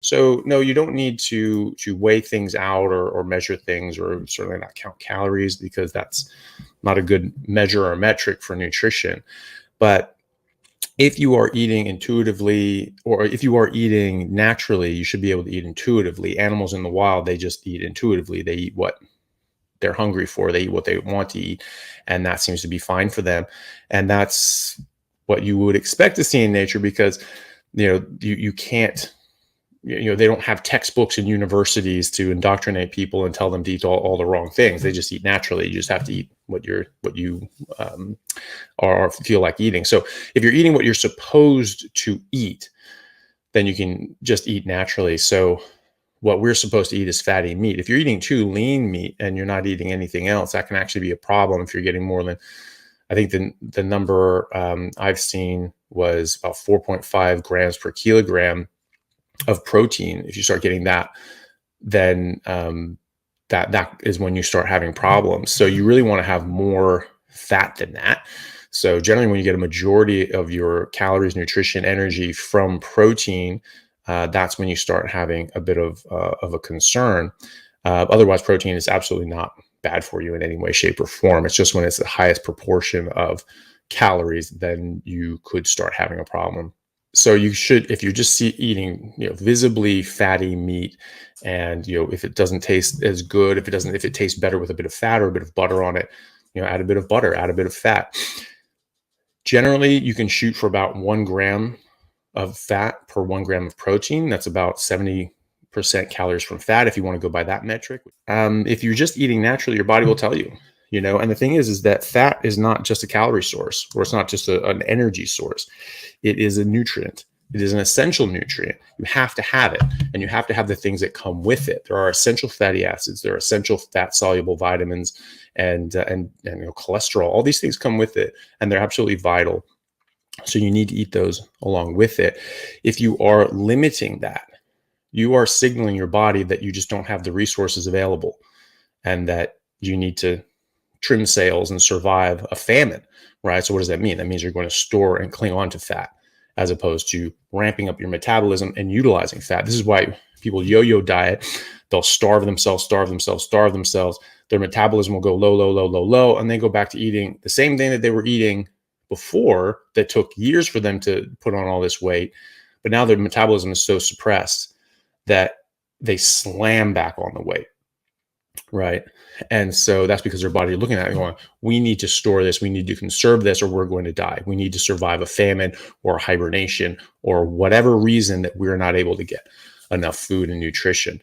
So no, you don't need to weigh things out or measure things, or certainly not count calories, because that's not a good measure or metric for nutrition. But if you are eating intuitively, or if you are eating naturally, you should be able to eat intuitively. Animals in the wild, they just eat intuitively. They eat what they're hungry for. They eat what they want to eat, and that seems to be fine for them. And that's what you would expect to see in nature, because you can't, they don't have textbooks in universities to indoctrinate people and tell them to eat all the wrong things. They just eat naturally. You just have to eat what you or feel like eating. So if you're eating what you're supposed to eat, then you can just eat naturally. So what we're supposed to eat is fatty meat. If you're eating too lean meat and you're not eating anything else, that can actually be a problem. If you're getting more than, I think the number I've seen was about 4.5 grams per kilogram of protein. If you start getting that, then that is when you start having problems. So you really want to have more fat than that. So generally, when you get a majority of your calories, nutrition, energy from protein, that's when you start having a bit of a concern. Otherwise, protein is absolutely not bad for you in any way, shape, or form. It's just when it's the highest proportion of calories, then you could start having a problem. So you should, if you're just eating, visibly fatty meat, and if it doesn't taste as good, if it tastes better with a bit of fat or a bit of butter on it, add a bit of butter, add a bit of fat. Generally, you can shoot for about 1 gram of fat per 1 gram of protein. That's about 70% calories from fat, if you want to go by that metric. If you're just eating naturally, your body will tell you. And the thing is that fat is not just a calorie source, or it's not just an energy source. It is a nutrient. It is an essential nutrient. You have to have it, and you have to have the things that come with it. There are essential fatty acids, there are essential fat-soluble vitamins, and cholesterol. All these things come with it, and they're absolutely vital. So you need to eat those along with it. If you are limiting that, you are signaling your body that you just don't have the resources available, and that you need to trim sails and survive a famine, right? So what does that mean? That means you're going to store and cling on to fat, as opposed to ramping up your metabolism and utilizing fat. This is why people yo-yo diet. They'll starve themselves. Their metabolism will go low, and they go back to eating the same thing that they were eating before, that took years for them to put on all this weight. But now their metabolism is so suppressed that they slam back on the weight, right? And so that's because their body is looking at it and going, we need to store this, we need to conserve this, or we're going to die. We need to survive a famine or hibernation, or whatever reason that we're not able to get enough food and nutrition.